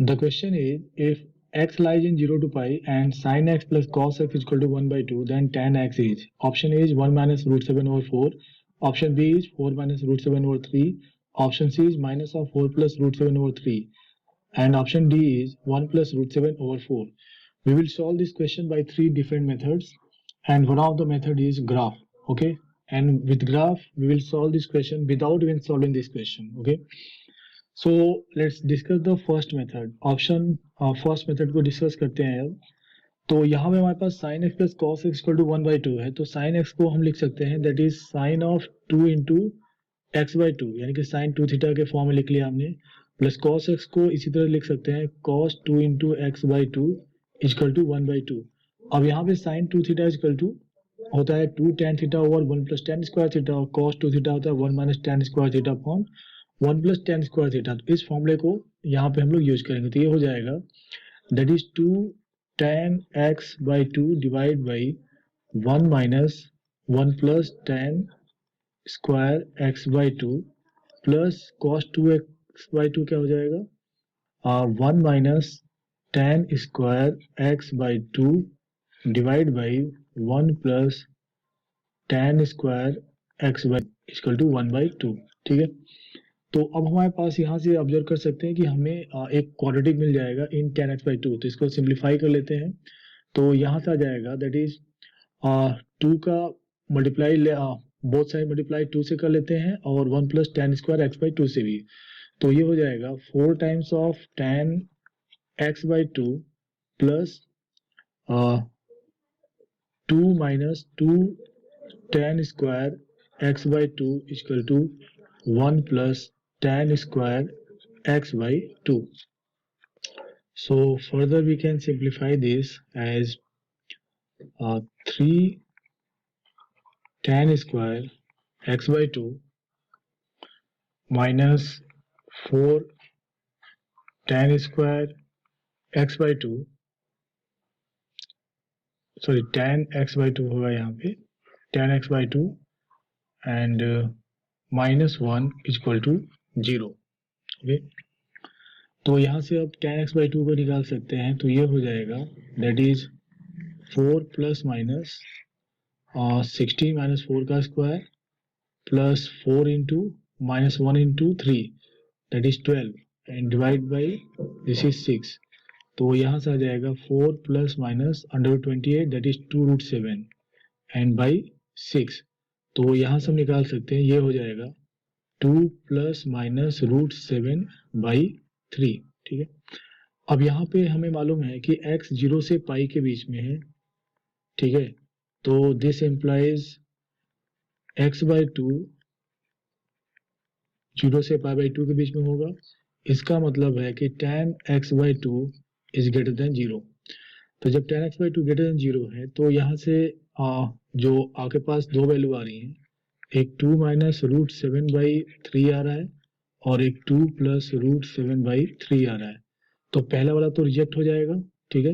The question is, if x lies in 0 to pi and sin x plus cos x is equal to 1 by 2, then tan x is, option A is 1 minus root 7 over 4, option B is 4 minus root 7 over 3, option C is minus of 4 plus root 7 over 3, and option D is 1 plus root 7 over 4. We will solve this question by 3 different methods, and one of the method is graph. Okay, and with graph we will solve this question without even solving this question. Okay, so let's discuss the first method. Option first method को discuss करते हैं अब। तो यहाँ पे हमारे पास sin x plus cos x equal to 1/2 है, तो sin x को हम लिख सकते हैं that is sin of 2 into x/2, यानी कि sin 2 थीटा के फॉर्म में लिख लिया हमने, प्लस cos x को इसी तरह लिख सकते हैं cos 2 into x/2 equal to 1/2। अब यहाँ पे sin 2 थीटा इक्वल टू होता है 2 tan theta over 1 plus tan square theta, और cos 2 थीटा होता है 1 minus tan square theta upon 1 plus tan square theta. तो इस फॉर्मूले को यहाँ पे हम लोग यूज करेंगे, तो ये हो जाएगा that is 2 tan x/2 divide by 1 minus 1 plus tan square x/2 plus cos 2x/2 क्या हो जाएगा 1 minus tan square x/2 divide by 1 plus tan square x/2 equal to 1/2। ठीक है, तो अब हमारे पास यहाँ से ऑब्जर्व कर सकते हैं कि हमें एक क्वाड्रेटिक मिल जाएगा इन tan x/2। तो इसको सिंप्लीफाई कर लेते हैं, तो यहाँ से आ जाएगा दैट इज 2 का मल्टीप्लाई बोथ साइड मल्टीप्लाई 2 से कर लेते हैं और 1 प्लस tan स्क्वायर x/2 से भी, तो ये हो जाएगा 4 times of tan x/2 plus 2 minus 2 tan square x/2 equal to 1 plus tan square x/2. So further we can simplify this as 3 tan square x/2 minus 4 tan square x/2, sorry tan x/2 होगा यहाँ पे tan x/2 and minus 1 equal to 0। Okay, तो यहाँ से अब tan x/2 को निकाल सकते हैं, तो ये हो जाएगा that is 4 plus minus 16 minus 4 का square plus 4 into minus 1 into 3 that is 12 and divide by this is 6। तो यहाँ से आ जाएगा 4 plus minus √28 that is 2√7 and by 6। तो यहाँ से हम निकाल सकते हैं, ये हो जाएगा 2 प्लस माइनस √7 बाई 3। ठीक है, अब यहाँ पे हमें मालूम है कि x 0 से पाई के बीच में है। ठीक है, तो दिस इम्प्लाइज x/2 0 से π/2 के बीच में होगा। इसका मतलब है कि tan x/2 is greater than 0। तो जब tan x/2 ग्रेटर देन 0 है, तो यहाँ से जो आपके पास दो वैल्यू आ रही हैं, एक 2 माइनस √7/3 आ रहा है और एक 2 प्लस √7/3 आ रहा है। तो पहला वाला तो रिजेक्ट हो जाएगा। ठीक है,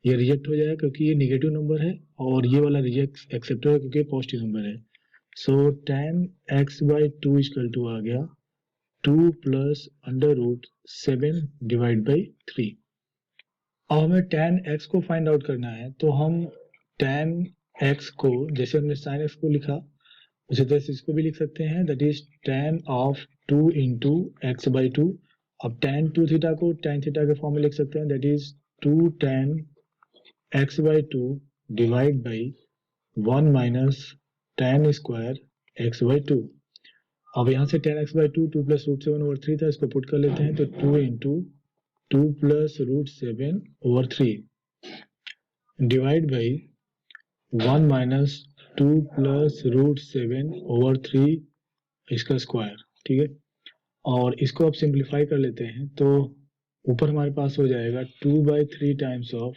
ये रिजेक्ट हो जाएगा क्योंकि ये निगेटिव नंबर है, और ये वाला रिजेक्ट एक्सेप्ट होगा क्योंकि पॉजिटिव नंबर है। सो tan x/2 इक्वल टू आ गया 2 प्लस √7 डिवाइड बाई 3। अब हमें tan x को फाइंड आउट करना है, तो हम tan x को जैसे हमने sin x को लिखा उसी तरह से इसको भी लिख सकते हैं, that is tan of 2 into x/2। अब tan 2 थीटा को tan थीटा के फॉर्म में लिख सकते हैं, that is 2 tan x/2 divide by 1 minus tan square x/2। अब यहाँ से tan x/2 2 प्लस √7 ओवर 3 था, इसको पुट कर लेते हैं, तो 2 into 2 plus √7 over 3 divide by 1 minus 2 plus √7 over 3 इसका स्क्वायर। ठीक है, और इसको अब सिंप्लीफाई कर लेते हैं, तो ऊपर हमारे पास हो जाएगा 2/3 टाइम्स ऑफ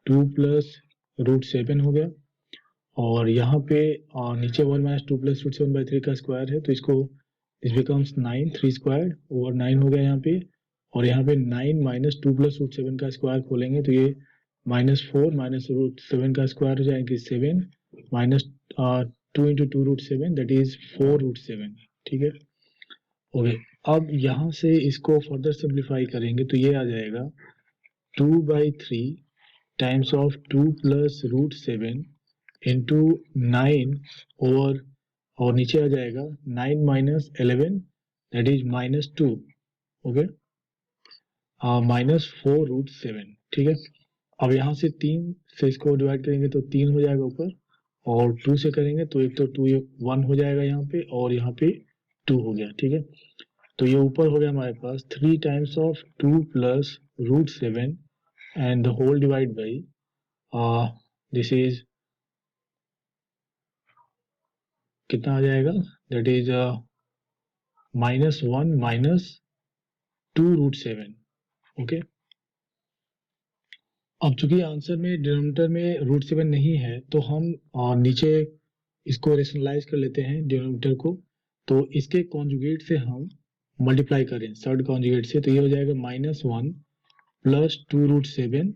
2 प्लस √7 हो गया, और यहाँ पे नीचे 1 माइनस 2 प्लस √7/3 का स्क्वायर है, तो इसको दिस बिकम्स 9 3 स्क्वायर ओवर 9 हो गया यहाँ पे, और यहाँ पे 9 माइनस 2 प्लस √7 का स्क्वायर खोलेंगे तो ये -4 माइनस √7 का स्क्वायर हो जाएंगे 7 माइनस 2 इंटू 2 √7 दैट इज 4 √7। ठीक है, ओके। अब यहाँ से इसको फर्दर सिंप्लीफाई करेंगे तो ये आ जाएगा 2/3 times of 2 plus root 7 into 9 over, और नीचे आ जाएगा 9 माइनस 11 दैट इज -2, ओके, -4√7, ठीक है। अब यहाँ से 3 से इसको डिवाइड करेंगे तो 3 हो जाएगा ऊपर, और 2 से करेंगे तो एक तो 2 1 हो जाएगा यहाँ पे, और यहाँ पे 2 हो गया, ठीक है। तो ये ऊपर हो गया हमारे पास 3 times of 2 plus root 7 and the whole divide by this is कितना आ जाएगा, दैट इज -1 माइनस 2√7, ओके। अब चूंकि आंसर में डिनोमिनेटर में √7 नहीं है तो हम नीचे इसको रेशनलाइज कर लेते हैं डिनोमिनेटर को। तो इसके कॉन्जुगेट से हम मल्टीप्लाई करें थर्ड कॉन्जुगेट से, तो ये हो जाएगा -1 प्लस 2√7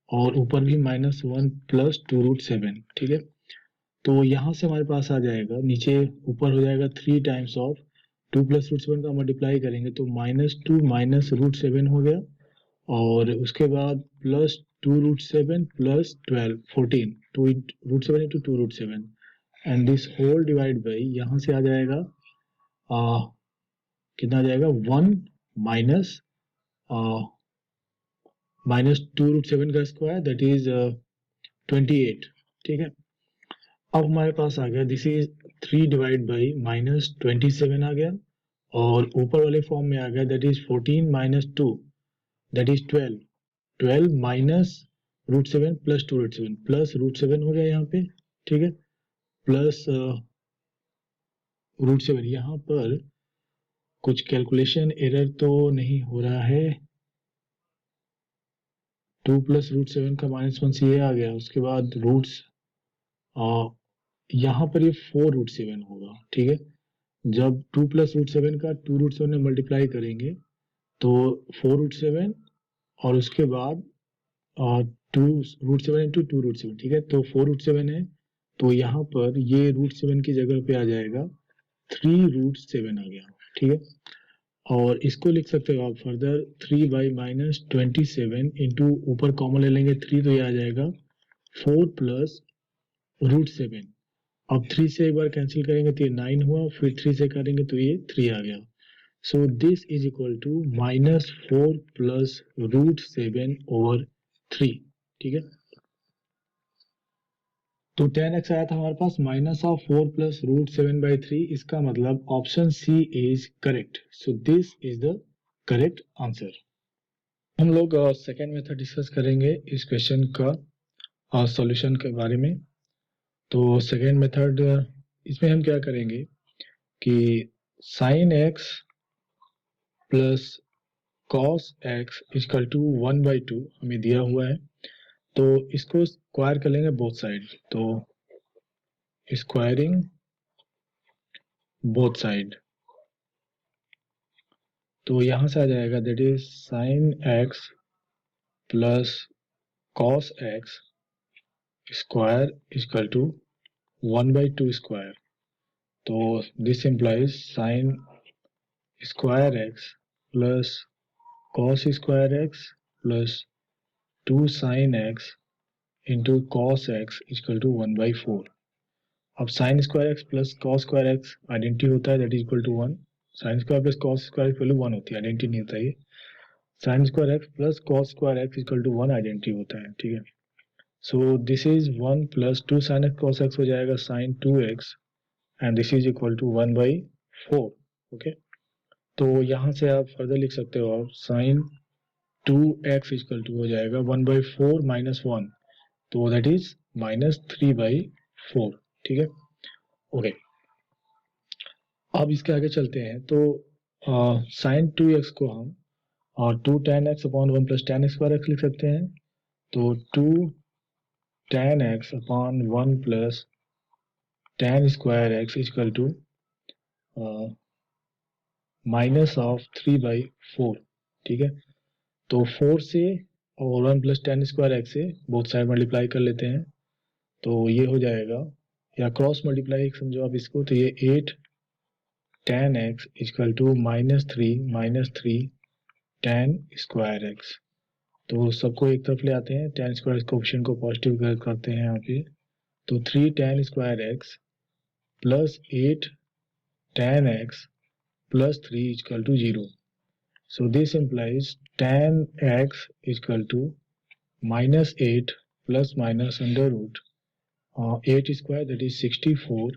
और ऊपर भी -1 प्लस 2√7, ठीक है। तो यहाँ से हमारे पास आ जाएगा, नीचे ऊपर हो जाएगा 3 टाइम्स ऑफ 2 प्लस √7 का मल्टीप्लाई करेंगे तो -2 माइनस √7 हो गया, और उसके बाद plus 2√7 plus 12 14 2√7 into 2√7 and this whole divide by, यहाँ से आ जाएगा कितना आ जाएगा 1 माइनस -2√7 का स्क्वायर दैट इज 28, ठीक है। अब हमारे पास आ गया दिस इज 3 डिवाइड बाई -27 आ गया, और ऊपर वाले फॉर्म में आ गया that is 14 minus 2 that is 12 minus √7 plus 2√7 plus √7 हो गया यहाँ पे, ठीक है, प्लस √7। यहाँ पर कुछ कैलकुलेशन एरर तो नहीं हो रहा है, 2 प्लस √7 का -1 से ये आ गया, उसके बाद रूट्स यहाँ पर ये 4√7 होगा, ठीक है। जब 2 प्लस √7 का 2√7 में मल्टीप्लाई करेंगे तो 4√7 और उसके बाद 2√7 इंटू 2√7, ठीक है। तो 4√7 है, तो यहाँ पर ये √7 की जगह पे आ जाएगा 3√7 आ गया, ठीक है। और इसको लिख सकते हो आप फर्दर 3/-27 इंटू ऊपर कॉमन ले लेंगे 3, तो ये आ जाएगा 4 प्लस √7। अब 3 से एक बार कैंसिल करेंगे तो ये 9 हुआ, फिर 3 से करेंगे तो ये 3 आ गया। So this is equal to -4 plus √7 over 3, ठीक है। तो 10x आया था हमारे पास, -4 प्लस √7/3, इसका मतलब option C is correct. So this is the correct answer. हम लोग सेकेंड मेथड डिस्कस करेंगे इस क्वेश्चन का सॉल्यूशन के बारे में। तो सेकेंड मेथड इसमें हम क्या करेंगे कि sin x plus cos x equal to 1/2 हमें दिया हुआ है, तो इसको स्क्वायर कर लेंगे बोथ साइड। तो स्क्वायरिंग बोथ साइड, तो यहाँ से आ जाएगा that is sin x plus cos x square equal to 1/2 square. तो this implies sin square x plus cos square x plus 2 sin x into cos x equal to 1/4। अब sin square x plus cos square x identity होता है that is equal to 1, sin square plus cos square की value 1 होती है, identity नहीं होता ये। sin square x plus cos square x equal to 1 identity होता है, ठीक है। So this is 1 plus 2 sin x cos x हो जाएगा sin 2x and this is equal to 1/4, okay. तो यहाँ से आप फर्दर लिख सकते हो, आप sin 2x इक्वल टू हो जाएगा 1/4 माइनस 1, तो दैट इज -3/4, ठीक है, ओके। अब इसके आगे चलते हैं, तो sin 2x को हम और 2 tan x upon 1 plus tan x square x लिख सकते हैं। तो 2 tan x upon 1 plus tan square x equal to -3/4, ठीक है। तो 4 से और 1 प्लस tan स्क्वायर x से बोथ साइड मल्टीप्लाई कर लेते हैं, तो ये हो जाएगा, या क्रॉस मल्टीप्लाई समझो आप इसको, तो ये 8 tan x equal to -3 tan square x. तो सबको एक तरफ ले आते हैं, tan स्क्वायर कोएफिशिएंट को पॉजिटिव करते हैं यहाँ पे, तो 3 tan square x plus 8 tan x plus 3 equal to 0. So this implies tan x equal to -8 plus minus under root 8 square, that is 64,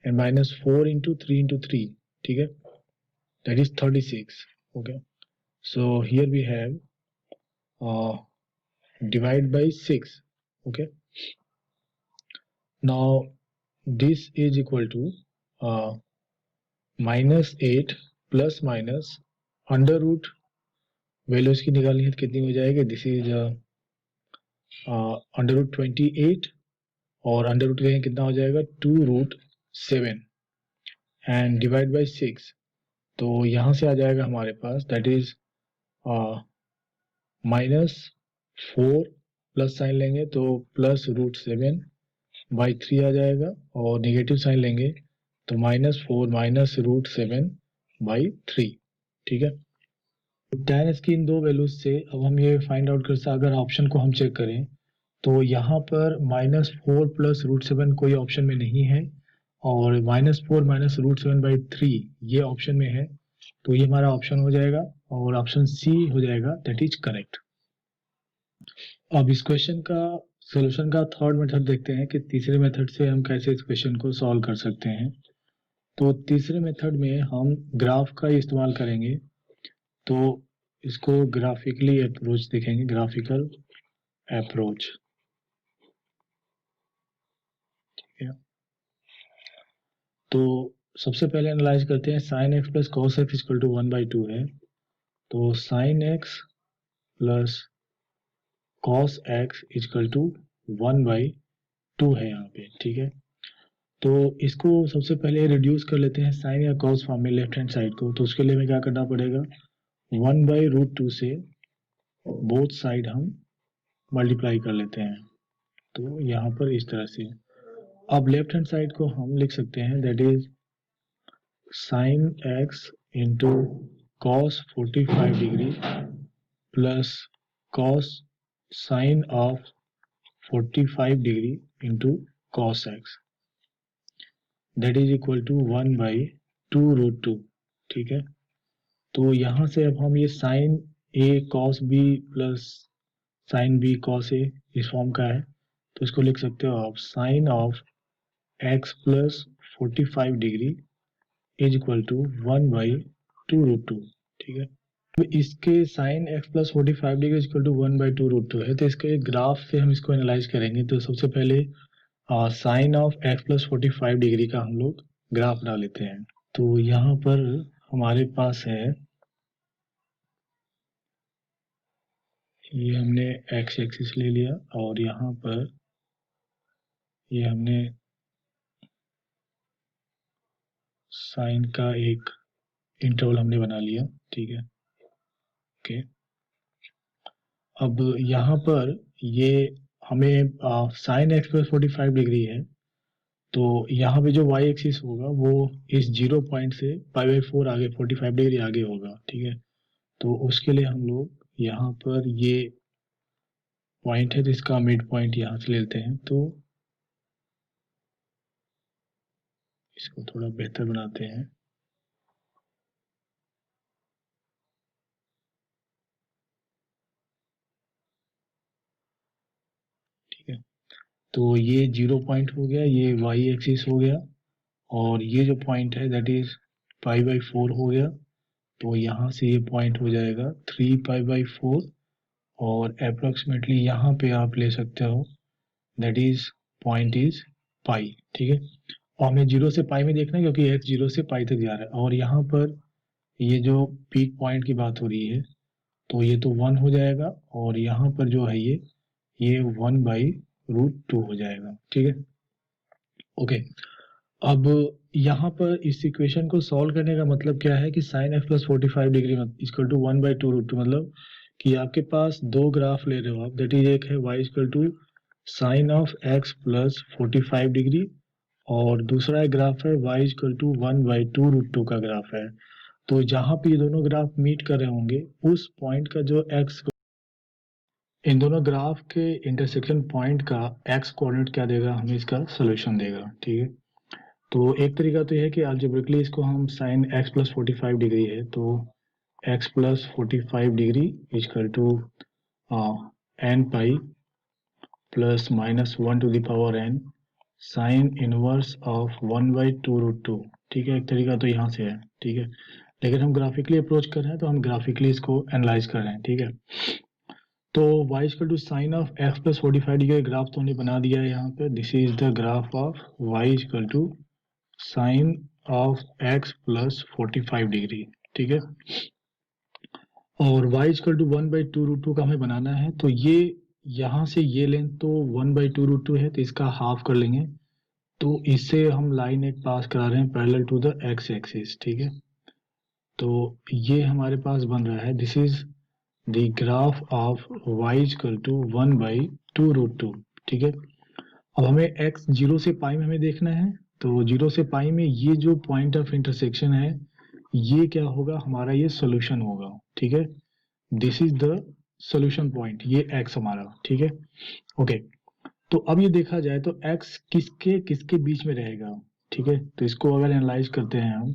and minus 4 into 3 into 3, ठीक है, that is 36. Okay, so here we have divide by 6. Okay, now this is equal to -8 plus minus under root value इसकी निकालनी है तो कितनी हो जाएगी, this is under root 28 और अंडर रूट कहें कितना हो जाएगा 2√7 एंड डिवाइड बाय 6, तो यहाँ से आ जाएगा हमारे पास दैट इज -4 प्लस साइन लेंगे तो +√7 बाई 3 आ जाएगा, और नेगेटिव साइन लेंगे तो -4 -√7 बाई 3, ठीक है। tan x की इन दो वैल्यूज से अब हम ये फाइंड आउट कर सकते हैं, अगर ऑप्शन को हम चेक करें तो यहाँ पर -4 प्लस √7 कोई ऑप्शन में नहीं है, और -4 -√7 बाई 3 ये ऑप्शन में है, तो ये हमारा ऑप्शन हो जाएगा और ऑप्शन सी हो जाएगा, दैट इज करेक्ट। अब इस क्वेश्चन का सोल्यूशन का थर्ड मेथड देखते हैं कि तीसरे मेथड से हम कैसे इस क्वेश्चन को सॉल्व कर सकते हैं। तो तीसरे मेथड में हम ग्राफ का इस्तेमाल करेंगे, तो इसको ग्राफिकली अप्रोच देखेंगे, ग्राफिकल अप्रोच, ठीक है। तो सबसे पहले एनालाइज करते हैं, sin x plus cos x equal to 1/2 है, तो sin x plus cos x equal to 1/2 है यहाँ पे, ठीक है। तो इसको सबसे पहले रिड्यूस कर लेते हैं साइन या cos फॉर्म में लेफ्ट हैंड साइड को, तो उसके लिए हमें क्या करना पड़ेगा, 1/√2 से बोथ साइड हम मल्टीप्लाई कर लेते हैं, तो यहाँ पर इस तरह से। अब लेफ्ट हैंड साइड को हम लिख सकते हैं that is sin x into cos 45 degree plus cos sin of 45 degree into cos x, that is equal to 1/2√2, ठीक है। तो यहाँ से अब हम ये sine a cos b plus sine b cos a इस फॉर्म का है, तो इसको लिख सकते हो आप sine of x plus 45 degree is equal to 1/2√2, ठीक है। तो इसके sine x plus 45 degree equal to 1/2√2 है, तो इसके ग्राफ से हम इसको एनालाइज करेंगे। तो सबसे पहले sine of x plus 45 degree का हम लोग ग्राफ बना लेते हैं। तो यहाँ पर हमारे पास है, ये हमने x एक्सिस ले लिया और यहाँ पर ये हमने साइन का एक इंटरवल हमने बना लिया, ठीक है, ओके। अब यहाँ पर ये हमें साइन x प्लस 45 डिग्री है, तो यहाँ पे जो y एक्सिस होगा वो इस 0 पॉइंट से π/4 आगे 45 डिग्री आगे होगा, ठीक है। तो उसके लिए हम लोग यहाँ पर ये पॉइंट है तो इसका मिड पॉइंट यहाँ से लेते हैं, तो इसको थोड़ा बेहतर बनाते हैं, ठीक है। तो ये 0 पॉइंट हो गया, ये y एक्सिस हो गया, और ये जो पॉइंट है दैट इज π/4 हो गया, तो यहाँ से ये पॉइंट हो जाएगा 3π/4, और अप्रोक्सीमेटली यहाँ पे आप ले सकते हो that is point is pi, ठीक है। और हमें 0 से पाई में देखना है क्योंकि x 0 से पाई तक जा रहा है, और यहाँ पर ये जो पीक पॉइंट की बात हो रही है तो ये तो 1 हो जाएगा, और यहाँ पर जो है ये 1/√2 हो जाएगा, ठीक है, ओके। अब यहाँ पर इस इक्वेशन को सॉल्व करने का मतलब क्या है कि sin x plus 45 degree equal to 1/2√2, मतलब कि आपके पास दो ग्राफ ले रहे हो आप, दैट इज एक है y equal to sine of x plus 45 degree और दूसरा एक ग्राफ है y इक्वल टू 1/2√2 का ग्राफ है। तो जहाँ पे ये दोनों ग्राफ मीट कर रहे होंगे उस पॉइंट का जो x, इन दोनों ग्राफ के इंटरसेक्शन पॉइंट का x कोऑर्डिनेट क्या देगा, हमें इसका सोल्यूशन देगा। ठीक है, तो एक तरीका तो यह है कि अलजेब्रिकली इसको हम साइन x प्लस 45 डिग्री है तो x plus 45 degree equal to n pi plus -1 to the power n sine inverse of 1/2√2। ठीक है, एक तरीका तो यहाँ से है। ठीक है, लेकिन हम ग्राफिकली अप्रोच कर रहे हैं तो हम ग्राफिकली इसको एनालाइज कर रहे हैं। ठीक है, तो y equal to sine of x plus 45 degree graph तो हमने बना दिया है यहाँ पे। This is the graph of y equal to sine of x plus 45 degree. ठीक है, और y इक्वल टू 1/2√2 का हमें बनाना है तो ये यहाँ से ये लेंथ तो 1/2√2 है तो इसका हाफ कर लेंगे। तो इससे हम लाइन एक पास करा रहे हैं parallel to the x axis. ठीक है, तो ये हमारे पास बन रहा है this is the graph of y equal to 1/2√2। ठीक है, अब हमें x 0 से पाई में हमें देखना है तो 0 से पाई में ये जो पॉइंट ऑफ इंटरसेक्शन है ये क्या होगा, हमारा ये सोल्यूशन होगा। ठीक है, this is the solution point, ये x हमारा। ठीक है, ओके, तो अब ये देखा जाए तो x किसके किसके बीच में रहेगा। ठीक है, तो इसको अगर एनालाइज करते हैं हम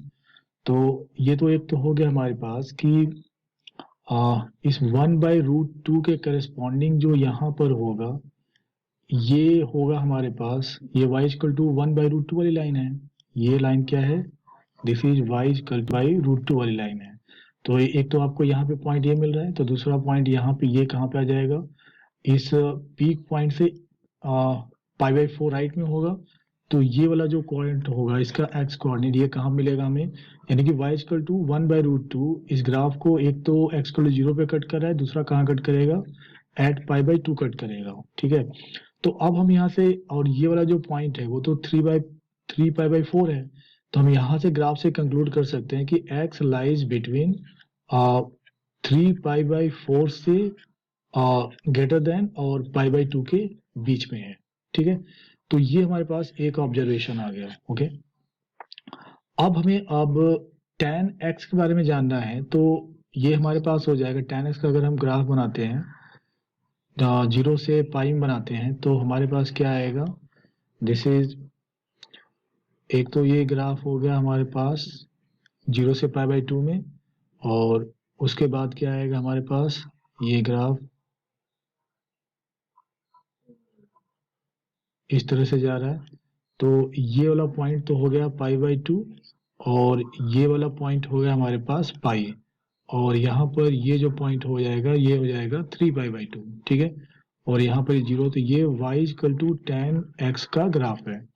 तो ये तो एक तो हो गया हमारे पास कि इस 1/√2 के करस्पॉन्डिंग जो यहाँ पर होगा ये होगा हमारे पास, ये y इक्वल टू 1/√2 वाली लाइन है। ये लाइन क्या है, this is y equal to √2 वाली लाइन है। तो एक तो आपको यहाँ पे पॉइंट ये मिल रहा है तो दूसरा पॉइंट यहाँ पे ये कहाँ पे आ जाएगा, इस पीक पॉइंट से π/4 राइट में होगा। तो ये वाला जो कोऑर्डिनेट होगा इसका x कोऑर्डिनेट ये कहाँ मिलेगा हमें, यानी कि y इक्वल टू 1/√2 इस ग्राफ को एक तो x इक्वल टू 0 पे कट कर रहा है, दूसरा कहाँ कट करेगा, एट π/2 कट करेगा। ठीक है, तो अब हम यहाँ से, और ये वाला जो पॉइंट है वो तो 3 π/4 है, तो हम यहाँ से ग्राफ से कंक्लूड कर सकते हैं कि x लाइज बिटवीन 3 π/4 से ग्रेटर देन और π/2 के बीच में है। ठीक है, तो ये हमारे पास एक ऑब्जर्वेशन आ गया। ओके, अब हमें अब tan x के बारे में जानना है तो ये हमारे पास हो जाएगा tan x का अगर हम ग्राफ बनाते हैं 0 से पाई में बनाते हैं तो हमारे पास क्या आएगा, दिस इज, एक तो ये ग्राफ हो गया हमारे पास 0 से π/2 में, और उसके बाद क्या आएगा हमारे पास, ये ग्राफ इस तरह से जा रहा है। तो ये वाला पॉइंट तो हो गया π/2 और ये वाला पॉइंट हो गया हमारे पास पाई, और यहाँ पर ये जो पॉइंट हो जाएगा ये हो जाएगा 3 π/2। ठीक है, और यहाँ पर 0, तो ये y equal to tan x का ग्राफ है।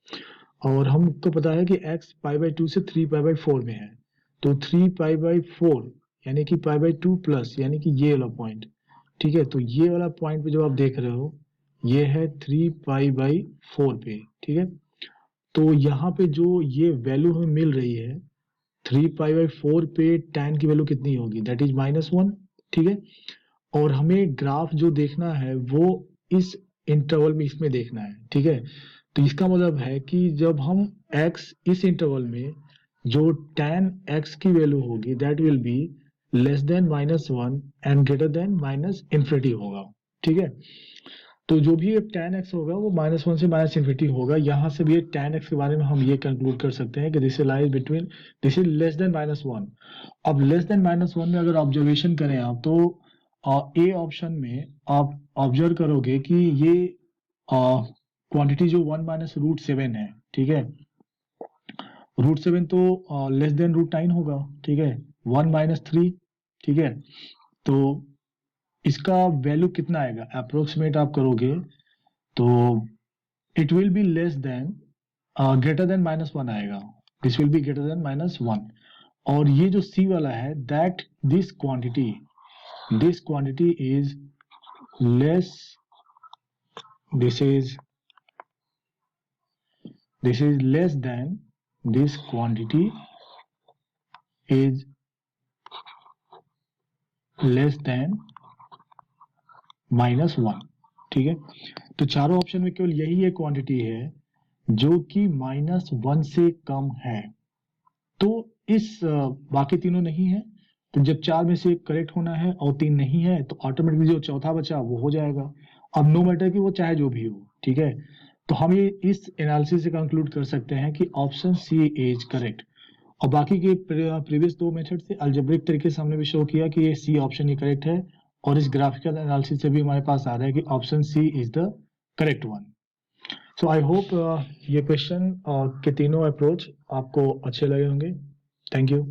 और हमको पता है कि x π/2 से 3 π/4 में है, तो 3 π/4 यानी कि π/2 प्लस यानी कि ये वाला पॉइंट। ठीक है, तो ये वाला पॉइंट पे जो आप देख रहे हो ये है 3 π/4 पे। ठीक है, तो यहाँ पे जो ये वैल्यू हमें मिल रही है 3 π/4 पे tan की वैल्यू कितनी होगी, दैट इज -1। ठीक है, और हमें ग्राफ जो देखना है वो इस इंटरवल में इसमें देखना है। ठीक है, तो इसका मतलब है कि जब हम x इस इंटरवल में जो tan x की वैल्यू होगी that will be less than -1 and greater than -infinity होगा। ठीक है, तो जो भी tan x होगा वो -1 से -इन्फिनिटी होगा। यहाँ से भी tan x के बारे में हम ये कंक्लूड कर सकते हैं कि this lies between, this is less than -1। अब लेस देन -1 में अगर ऑब्जर्वेशन करें आप तो ए ऑप्शन में आप ऑब्जर्व करोगे कि ये क्वांटिटी जो 1 - √7 है। ठीक है, √7 तो लेस देन √9 होगा। ठीक है, 1 - 3। ठीक है, तो इसका वैल्यू कितना आएगा, अप्रोक्सीमेट आप करोगे तो it will be less than greater than -1 आएगा, this will be greater than -1। और ये जो सी वाला है that this quantity is less, this is less than, this quantity is less than -1। ठीक है, तो चारों ऑप्शन में केवल यही एक क्वांटिटी है जो कि -1 से कम है। तो इस बाकी तीनों नहीं है, तो जब 4 में से एक करेक्ट होना है और 3 नहीं है तो ऑटोमेटिकली जो चौथा बचा वो हो जाएगा। अब नो मैटर कि वो चाहे जो भी हो, ठीक है। तो हम ये इस एनालिसिस से कंक्लूड कर सकते हैं कि ऑप्शन सी इज करेक्ट। और बाकी के प्रीवियस दो मेथड से अलजेब्रिक तरीके से हमने भी शो किया कि ये सी ऑप्शन ही करेक्ट है, और इस ग्राफिकल एनालिसिस से भी हमारे पास आ रहा है कि option C is the correct one. So I hope ये क्वेश्चन के तीनों अप्रोच आपको अच्छे लगे होंगे। Thank you.